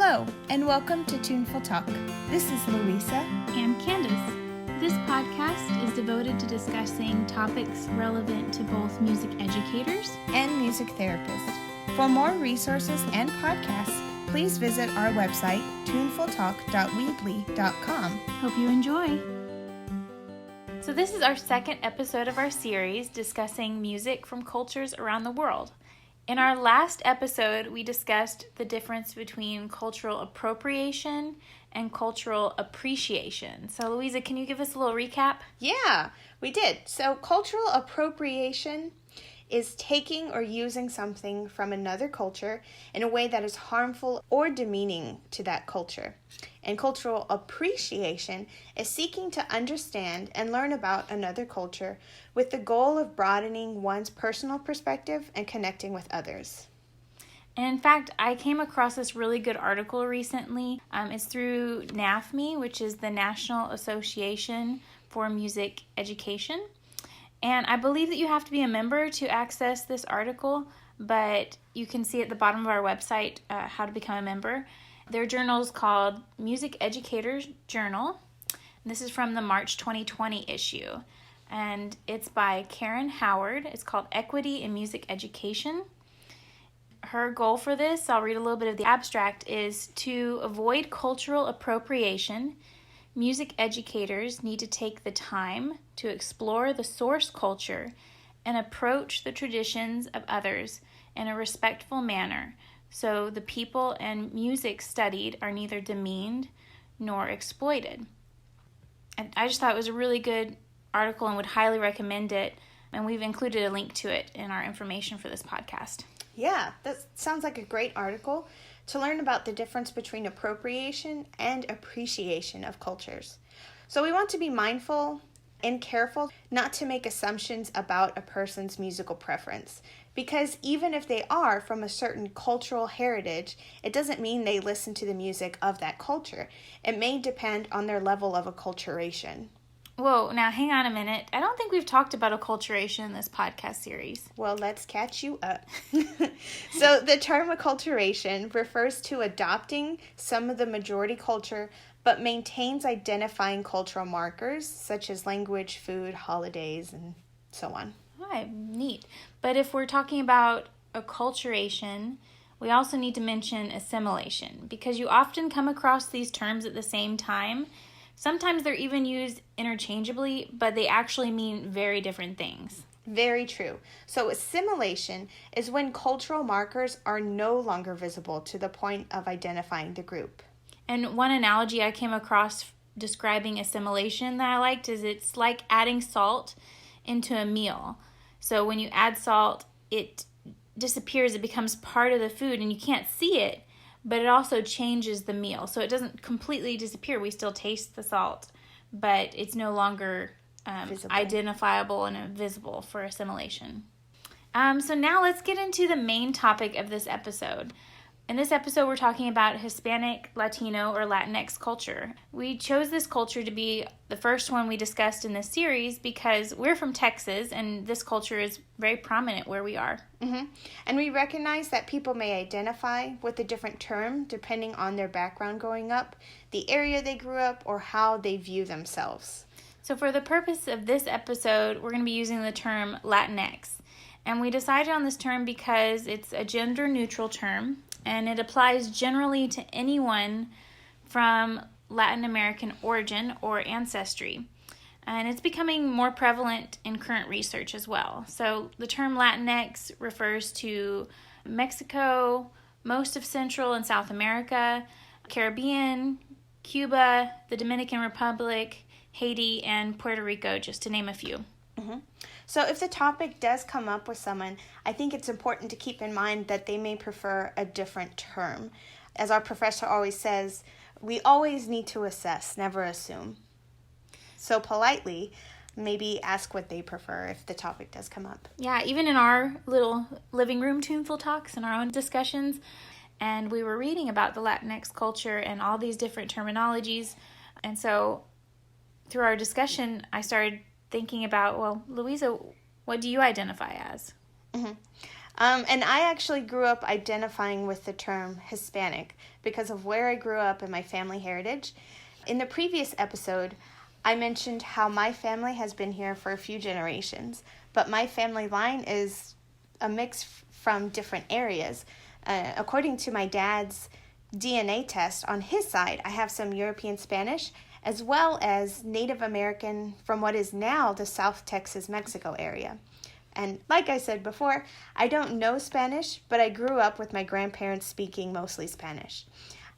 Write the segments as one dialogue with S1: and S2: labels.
S1: Hello, and welcome to Tuneful Talk. This is Luisa
S2: and Candace. This podcast is devoted to discussing topics relevant to both music educators
S1: and music therapists. For more resources and podcasts, please visit our website, tunefultalk.weebly.com.
S2: Hope you enjoy. So this is our second episode of our series discussing music from cultures around the world. In our last episode, we discussed the difference between cultural appropriation and cultural appreciation. So, Louisa, can you give us a little recap?
S1: Yeah, we did. So, cultural appropriation is taking or using something from another culture in a way that is harmful or demeaning to that culture. And cultural appreciation is seeking to understand and learn about another culture with the goal of broadening one's personal perspective and connecting with others.
S2: And in fact, I came across this really good article recently. It's through NAFME, which is the National Association for Music Education. And I believe that you have to be a member to access this article, but you can see at the bottom of our website how to become a member. Their journal is called Music Educators Journal. This is from the March 2020 issue, and it's by Karen Howard. It's called Equity in Music Education. Her goal for this, I'll read a little bit of the abstract, is to avoid cultural appropriation. Music educators need to take the time to explore the source culture and approach the traditions of others in a respectful manner, so the people and music studied are neither demeaned nor exploited. And I just thought it was a really good article and would highly recommend it, and we've included a link to it in our information for this podcast.
S1: Yeah, that sounds like a great article to learn about the difference between appropriation and appreciation of cultures. So we want to be mindful and careful not to make assumptions about a person's musical preference, because even if they are from a certain cultural heritage, it doesn't mean they listen to the music of that culture. It may depend on their level of acculturation.
S2: Whoa, now hang on a minute. I don't think we've talked about acculturation in this podcast series.
S1: Well, let's catch you up. So the term acculturation refers to adopting some of the majority culture, but maintains identifying cultural markers such as language, food, holidays, and so on.
S2: Hi, neat. But if we're talking about acculturation, we also need to mention assimilation, because you often come across these terms at the same time. Sometimes they're even used interchangeably, but they actually mean very different things.
S1: Very true. So assimilation is when cultural markers are no longer visible to the point of identifying the group.
S2: And one analogy I came across describing assimilation that I liked is it's like adding salt into a meal. So when you add salt, it disappears, it becomes part of the food, and you can't see it, but it also changes the meal. So it doesn't completely disappear. We still taste the salt, but it's no longer identifiable and visible for assimilation. So now let's get into the main topic of this episode. In this episode, we're talking about Hispanic, Latino, or Latinx culture. We chose this culture to be the first one we discussed in this series because we're from Texas, and this culture is very prominent where we are.
S1: Mm-hmm. And we recognize that people may identify with a different term depending on their background growing up, the area they grew up, or how they view themselves.
S2: So for the purpose of this episode, we're going to be using the term Latinx. And we decided on this term because it's a gender-neutral term, and it applies generally to anyone from Latin American origin or ancestry. And it's becoming more prevalent in current research as well. So the term Latinx refers to Mexico, most of Central and South America, Caribbean, Cuba, the Dominican Republic, Haiti, and Puerto Rico, just to name a few.
S1: Mm-hmm. So if the topic does come up with someone, I think it's important to keep in mind that they may prefer a different term. As our professor always says, we always need to assess, never assume. So politely, maybe ask what they prefer if the topic does come up.
S2: Yeah, even in our little living room tuneful talks and our own discussions, and we were reading about the Latinx culture and all these different terminologies. And so through our discussion, I started thinking about, well, Louisa, what do you identify as?
S1: Mm-hmm. And I actually grew up identifying with the term Hispanic because of where I grew up and my family heritage. In the previous episode, I mentioned how my family has been here for a few generations, but my family line is a mix from different areas. According to my dad's DNA test on his side, I have some European Spanish as well as Native American from what is now the South Texas, Mexico area. And like I said before, I don't know Spanish, but I grew up with my grandparents speaking mostly Spanish.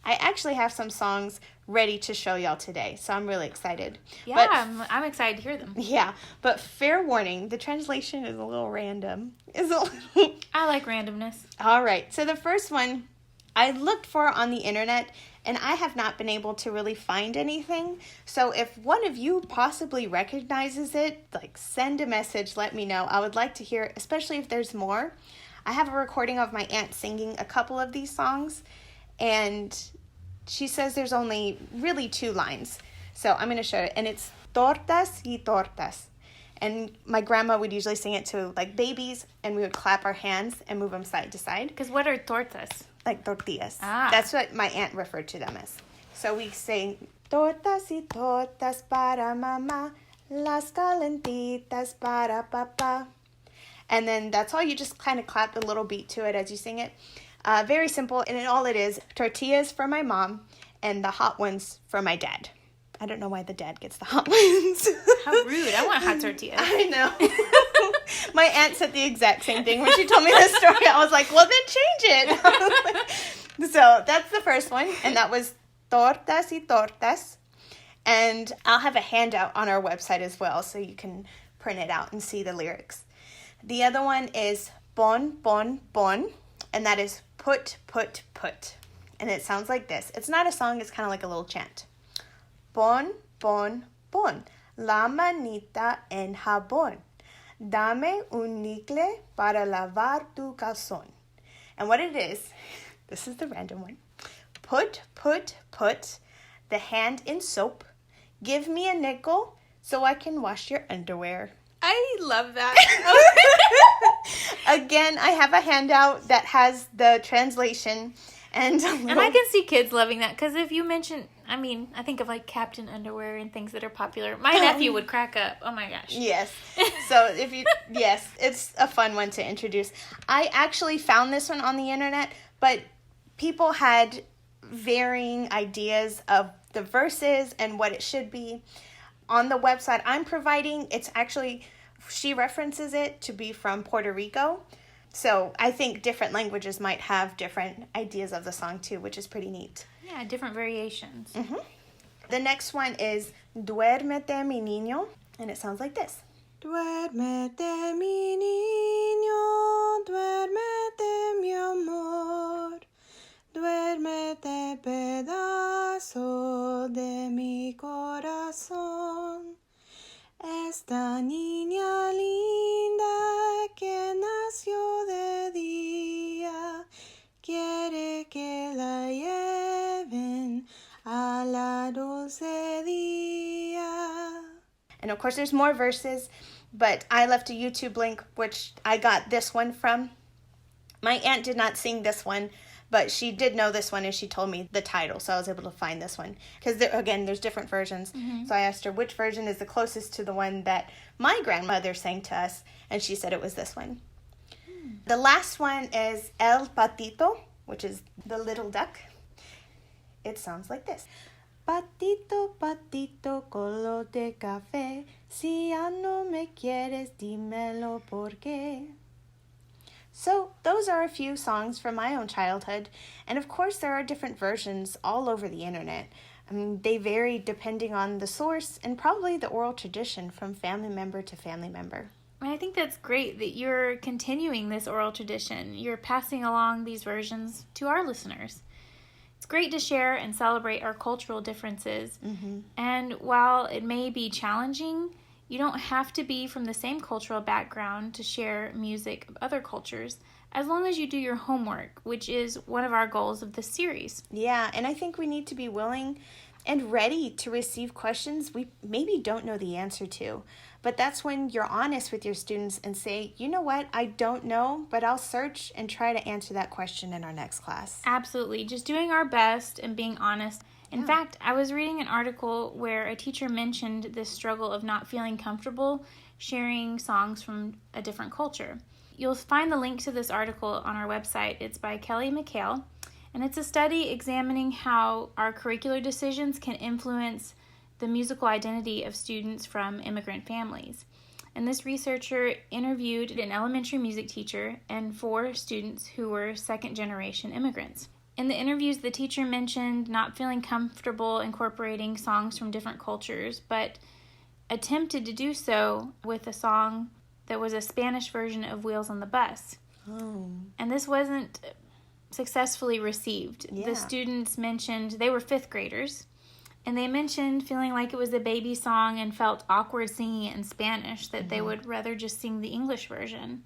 S1: I actually have some songs ready to show y'all today, so I'm really excited.
S2: Yeah, I'm excited to hear them.
S1: Yeah, but fair warning, the translation is a little random.
S2: I like randomness.
S1: All right, so the first one I looked for on the internet, and I have not been able to really find anything. So if one of you possibly recognizes it, like send a message, let me know. I would like to hear it, especially if there's more. I have a recording of my aunt singing a couple of these songs, and she says there's only really 2 lines. So I'm going to show it, and it's tortas y tortas. And my grandma would usually sing it to like babies, and we would clap our hands and move them side to side.
S2: Because what are tortas?
S1: Like tortillas.
S2: Ah.
S1: That's what my aunt referred to them as. So we sing, tortas y tortas para mamá, las calentitas para papá. And then that's all. You just kind of clap the little beat to it as you sing it. Very simple. And all it is, tortillas for my mom and the hot ones for my dad. I don't know why the dad gets the hot ones.
S2: How rude. I want hot tortillas.
S1: I know. My aunt said the exact same thing when she told me this story. I was like, well, then change it. So that's the first one. And that was tortas y tortas. And I'll have a handout on our website as well, so you can print it out and see the lyrics. The other one is pon, pon, pon. And that is put, put, put. And it sounds like this. It's not a song. It's kind of like a little chant. Pon, pon, pon, la manita en jabón. Dame un nicle para lavar tu calzón. And what it is, this is the random one. Put, put, put the hand in soap. Give me a nickel so I can wash your underwear.
S2: I love that.
S1: Again, I have a handout that has the translation. And
S2: I can see kids loving that, because if you mention, I think of like Captain Underwear and things that are popular. My nephew would crack up. Oh my gosh.
S1: Yes. So yes, it's a fun one to introduce. I actually found this one on the internet, but people had varying ideas of the verses and what it should be. On the website I'm providing, it's actually, she references it to be from Puerto Rico. So I think different languages might have different ideas of the song too, which is pretty neat.
S2: Yeah, different variations.
S1: Mm-hmm. The next one is Duérmete mi niño, and it sounds like this. Duérmete mi niño, duérmete mi amor, duérmete pedazo de mi corazón. Esta niña linda que nació de día quiere que la lleven a la dulce día. And of course there's more verses, but I left a YouTube link which I got this one from. My aunt did not sing this one, but she did know this one and she told me the title, so I was able to find this one. Because, there's different versions. Mm-hmm. So I asked her which version is the closest to the one that my grandmother sang to us, and she said it was this one. Mm. The last one is El Patito, which is the little duck. It sounds like this. Patito, patito, color de café, si ya no me quieres, dímelo por qué. So those are a few songs from my own childhood, and of course there are different versions all over the internet. They vary depending on the source and probably the oral tradition from family member to family member.
S2: I think that's great that you're continuing this oral tradition. You're passing along these versions to our listeners. It's great to share and celebrate our cultural differences. Mm-hmm. And while it may be challenging, you don't have to be from the same cultural background to share music of other cultures, as long as you do your homework, which is one of our goals of this series.
S1: Yeah, and I think we need to be willing and ready to receive questions we maybe don't know the answer to, But that's when you're honest with your students and say, you know what, I don't know, but I'll search and try to answer that question in our next class.
S2: Absolutely. Just doing our best and being honest. In fact, I was reading an article where a teacher mentioned this struggle of not feeling comfortable sharing songs from a different culture. You'll find the link to this article on our website. It's by Kelly McHale, and it's a study examining how our curricular decisions can influence the musical identity of students from immigrant families. And this researcher interviewed an elementary music teacher and 4 students who were second-generation immigrants. In the interviews, the teacher mentioned not feeling comfortable incorporating songs from different cultures, but attempted to do so with a song that was a Spanish version of Wheels on the Bus.
S1: Oh.
S2: And this wasn't successfully received.
S1: Yeah.
S2: The students mentioned, they were 5th graders, and they mentioned feeling like it was a baby song and felt awkward singing it in Spanish, that they would rather just sing the English version.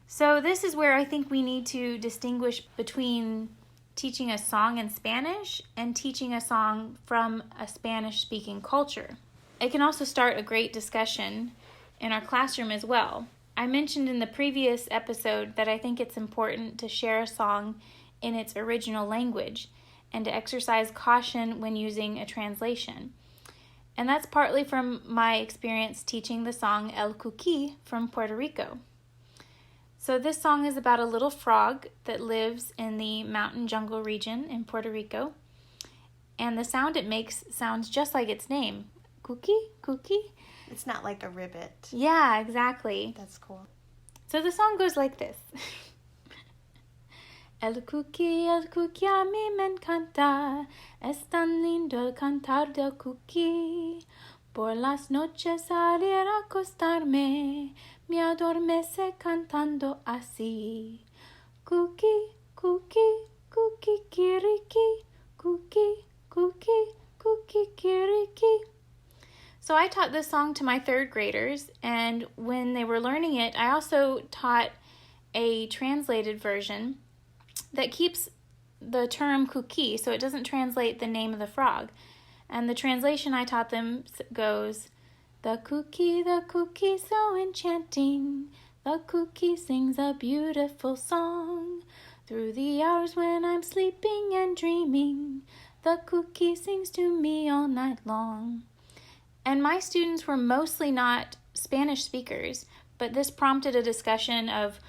S2: So this is where I think we need to distinguish between teaching a song in Spanish and teaching a song from a Spanish-speaking culture. It can also start a great discussion in our classroom as well. I mentioned in the previous episode that I think it's important to share a song in its original language and to exercise caution when using a translation. And that's partly from my experience teaching the song El Kookie from Puerto Rico. So this song is about a little frog that lives in the mountain jungle region in Puerto Rico. And the sound it makes sounds just like its name. Kookie, Kookie.
S1: It's not like a ribbit.
S2: Yeah, exactly.
S1: That's cool.
S2: So the song goes like this. El Kookie a mí me encanta. Es tan lindo el cantar del Kookie. Por las noches salir a acostarme. Me adormece cantando así. Kookie, Kookie, Kookie, kiriki. Kookie, Kookie, Kookie, kiriki. So I taught this song to my 3rd graders, and when they were learning it, I also taught a translated version that keeps the term Kookie, so it doesn't translate the name of the frog. And the translation I taught them goes, the Kookie, so enchanting. The Kookie sings a beautiful song. Through the hours when I'm sleeping and dreaming, the Kookie sings to me all night long. And my students were mostly not Spanish speakers, but this prompted a discussion of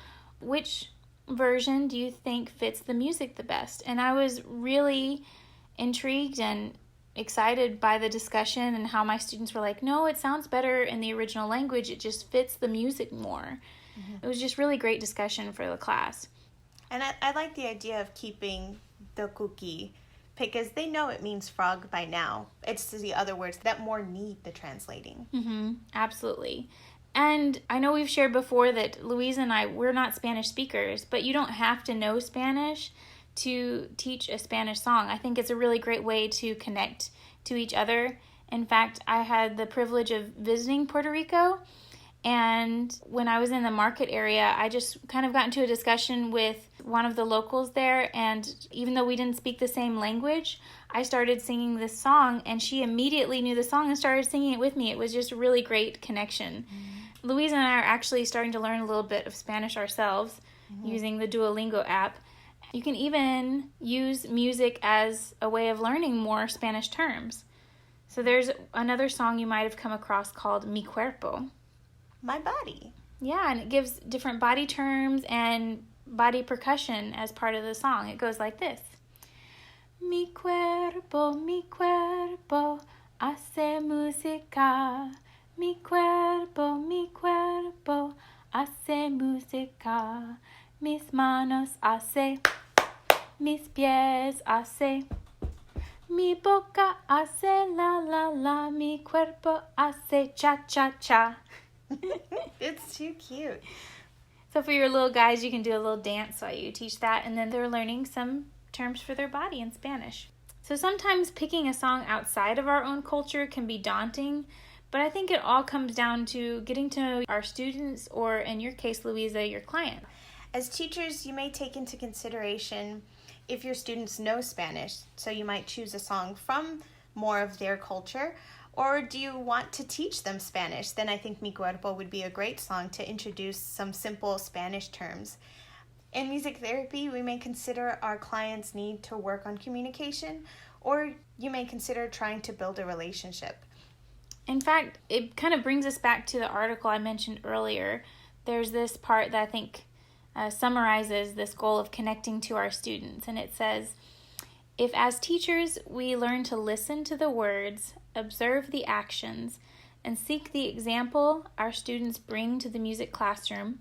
S2: which version do you think fits the music the best? And I was really intrigued and excited by the discussion and how my students were like, no, it sounds better in the original language. It just fits the music more. It was just really great discussion for the class.
S1: And I like the idea of keeping the Kookie because they know it means frog by now. It's the other words that more need the translating.
S2: Absolutely. And I know we've shared before that Luisa and I, we're not Spanish speakers, but you don't have to know Spanish to teach a Spanish song. I think it's a really great way to connect to each other. In fact, I had the privilege of visiting Puerto Rico, and when I was in the market area, I just kind of got into a discussion with one of the locals there, and even though we didn't speak the same language, I started singing this song, and she immediately knew the song and started singing it with me. It was just a really great connection. Luisa and I are actually starting to learn a little bit of Spanish ourselves using the Duolingo app. You can even use music as a way of learning more Spanish terms. So there's another song you might have come across called Mi Cuerpo.
S1: My body.
S2: Yeah, and it gives different body terms and body percussion as part of the song. It goes like this. Mi cuerpo hace música. Mi cuerpo hace música. Mis manos hace, mis pies hace. Mi boca hace la la la. Mi cuerpo hace cha cha cha.
S1: It's too cute.
S2: So for your little guys, you can do a little dance while you teach that, and then they're learning some terms for their body in Spanish. So sometimes picking a song outside of our own culture can be daunting, but I think it all comes down to getting to know our students, or in your case, Luisa, your client.
S1: As teachers, you may take into consideration if your students know Spanish, so you might choose a song from more of their culture, Or do you want to teach them Spanish? Then I think Mi Cuerpo would be a great song to introduce some simple Spanish terms. In music therapy, we may consider our clients' need to work on communication, or you may consider trying to build a relationship.
S2: In fact, it kind of brings us back to the article I mentioned earlier. There's this part that I think summarizes this goal of connecting to our students, and it says, if as teachers we learn to listen to the words, observe the actions, and seek the example our students bring to the music classroom,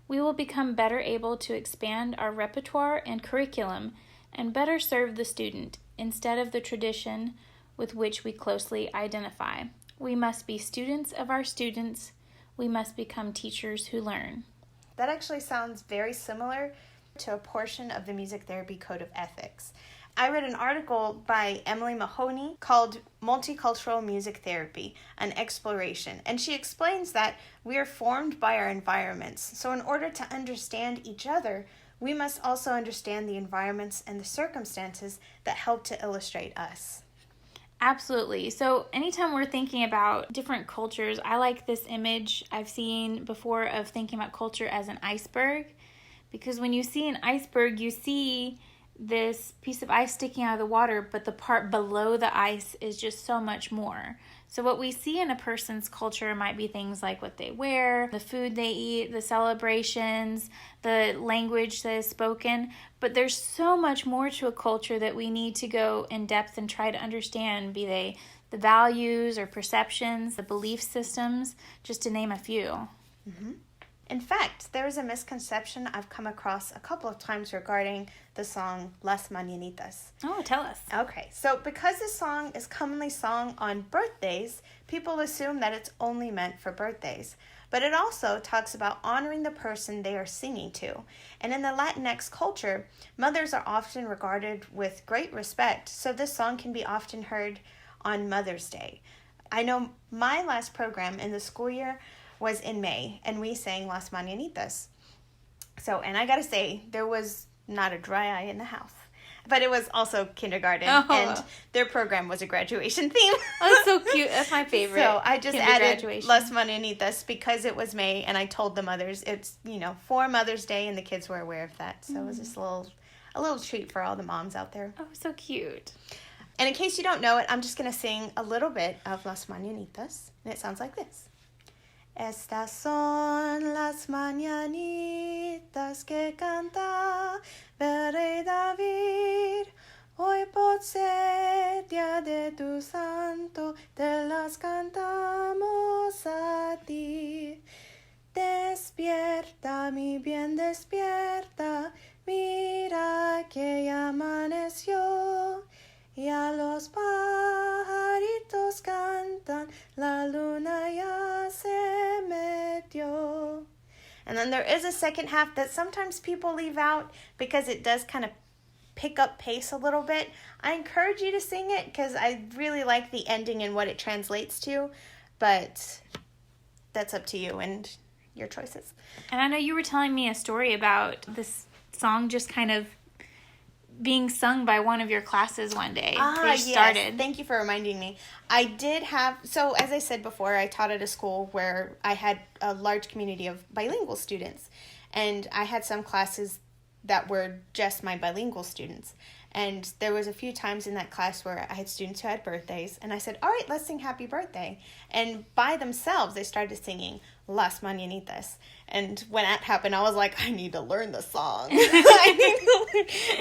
S2: we will become better able to expand our repertoire and curriculum and better serve the student instead of the tradition with which we closely identify. We must be students of our students. We must become teachers who learn.
S1: That actually sounds very similar to a portion of the Music Therapy Code of Ethics. I read an article by Emily Mahoney called Multicultural Music Therapy, an Exploration, and she explains that we are formed by our environments. So in order to understand each other, we must also understand the environments and the circumstances that help to illustrate us.
S2: Absolutely. So anytime we're thinking about different cultures, I like this image I've seen before of thinking about culture as an iceberg, because when you see an iceberg, you see this piece of ice sticking out of the water, but the part below the ice is just so much more. So what we see in a person's culture might be things like what they wear, the food they eat, the celebrations, the language that is spoken, but there's so much more to a culture that we need to go in depth and try to understand, be they the values or perceptions, the belief systems, just to name a few.
S1: Mm-hmm. In fact, there is a misconception I've come across a couple of times regarding the song Las Mañanitas.
S2: Oh, tell us.
S1: Okay, so because this song is commonly sung on birthdays, people assume that it's only meant for birthdays. But it also talks about honoring the person they are singing to. And in the Latinx culture, mothers are often regarded with great respect, so this song can be often heard on Mother's Day. I know my last program in the school year was in May, and we sang Las Mañanitas. So, and I gotta say, there was not a dry eye in the house. But it was also kindergarten, and their program was a graduation theme.
S2: Oh, so cute. That's my favorite.
S1: So I just added Las Mañanitas because it was May, and I told the mothers it's, for Mother's Day, and the kids were aware of that. So it was just a little treat for all the moms out there.
S2: Oh, so cute.
S1: And in case you don't know it, I'm just going to sing a little bit of Las Mañanitas, and it sounds like this. Estas son las mañanitas que canta el rey David. Hoy por ser día de tu santo, te las cantamos a ti. Despierta, mi bien, despierta, mira que ya amaneció. Y a los pajaritos cantan, la luna ya se metió. And then there is a second half that sometimes people leave out because it does kind of pick up pace a little bit. I encourage you to sing it because I really like the ending and what it translates to, but that's up to you and your choices.
S2: And I know you were telling me a story about this song just kind of being sung by one of your classes one day.
S1: Yes. Started. Thank you for reminding me. I did have, so as I said before, I taught at a school where I had a large community of bilingual students. And I had some classes that were just my bilingual students. And there was a few times in that class where I had students who had birthdays. And I said, all right, let's sing Happy Birthday. And by themselves, they started singing Las Mañanitas. And when that happened, I was like, I need to learn the song.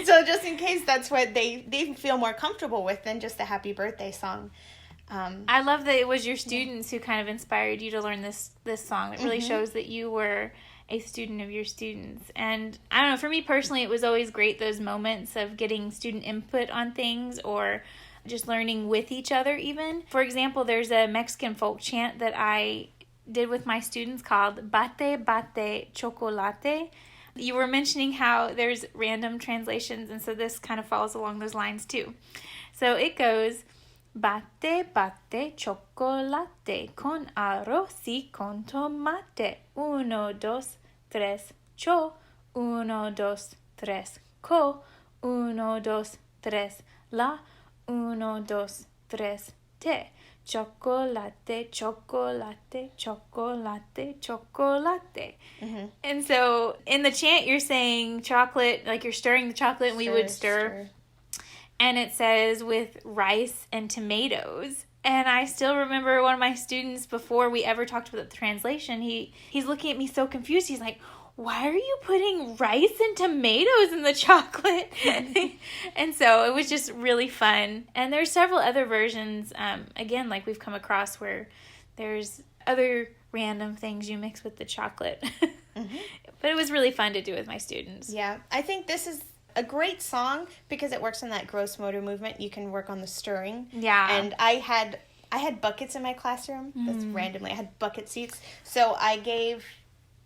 S1: So just in case that's what they feel more comfortable with than just the Happy Birthday song.
S2: I love that it was your students who kind of inspired you to learn this song. It really shows that you were a student of your students. And I don't know, for me personally, it was always great, those moments of getting student input on things or just learning with each other even. For example, there's a Mexican folk chant that I did with my students called Bate Bate Chocolate. You were mentioning how there's random translations, and so this kind of follows along those lines too. So it goes, Bate bate chocolate con arroz y con tomate. 1, 2, 3, cho. 1, 2, 3, co. 1, 2, 3, la. 1, 2, 3, te. chocolate, chocolate, chocolate, chocolate. And so in the chant, you're saying chocolate, like you're stirring the chocolate, and we would stir. And it says with rice and tomatoes. And I still remember one of my students, before we ever talked about the translation, he's looking at me so confused. He's like, why are you putting rice and tomatoes in the chocolate? And so it was just really fun. And there's several other versions, again, like we've come across, where there's other random things you mix with the chocolate. But it was really fun to do with my students.
S1: Yeah, I think this is a great song because it works on that gross motor movement. You can work on the stirring.
S2: Yeah.
S1: And I had buckets in my classroom. That's randomly. I had bucket seats. So I gave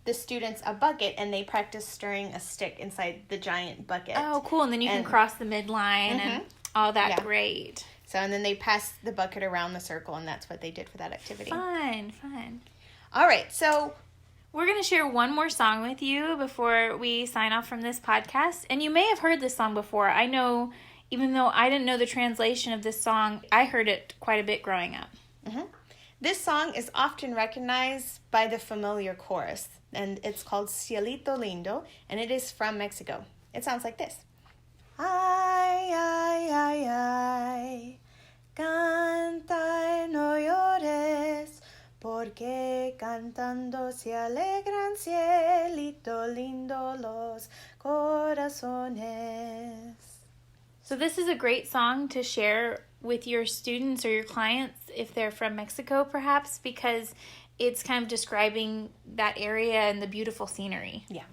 S1: the students a bucket, and they practiced stirring a stick inside the giant bucket.
S2: Oh, cool. And then you can cross the midline and all that. Yeah. Great.
S1: So, and then they passed the bucket around the circle, and that's what they did for that activity.
S2: Fun.
S1: All right, so
S2: we're going to share one more song with you before we sign off from this podcast. And you may have heard this song before. I know, even though I didn't know the translation of this song, I heard it quite a bit growing up.
S1: This song is often recognized by the familiar chorus, and it's called Cielito Lindo, and it is from Mexico. It sounds like this. Ay, ay, ay, ay, canta y no llores, porque cantando se alegran, cielito lindo, los corazones.
S2: So this is a great song to share with your students or your clients if they're from Mexico, perhaps, because it's kind of describing that area and the beautiful scenery.
S1: Yeah.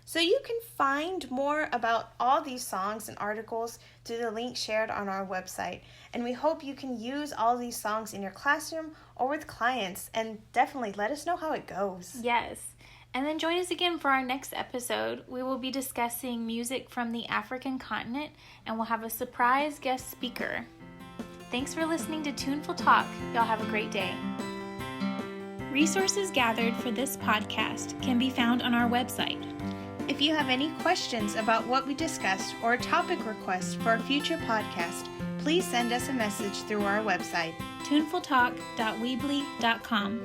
S1: So you can find more about all these songs and articles through the link shared on our website. And we hope you can use all these songs in your classroom or with clients, and definitely let us know how it goes.
S2: Yes. And then join us again for our next episode. We will be discussing music from the African continent, and we'll have a surprise guest speaker. Thanks for listening to Tuneful Talk. Y'all have a great day. Resources gathered for this podcast can be found on our website.
S1: If you have any questions about what we discussed or a topic request for a future podcast, please send us a message through our website,
S2: tunefultalk.weebly.com.